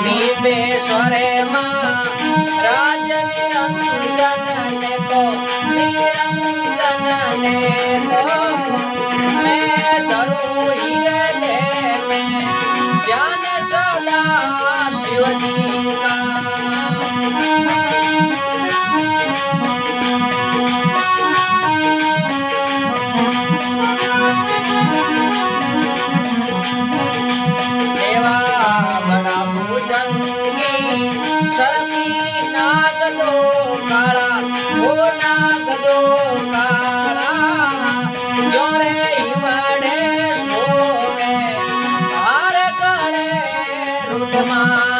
निबेश्वरे मां राज निरंजन ने को निरंजन ने को मैं धरू हृदय में ज्ञान सदा शिव जी का। मां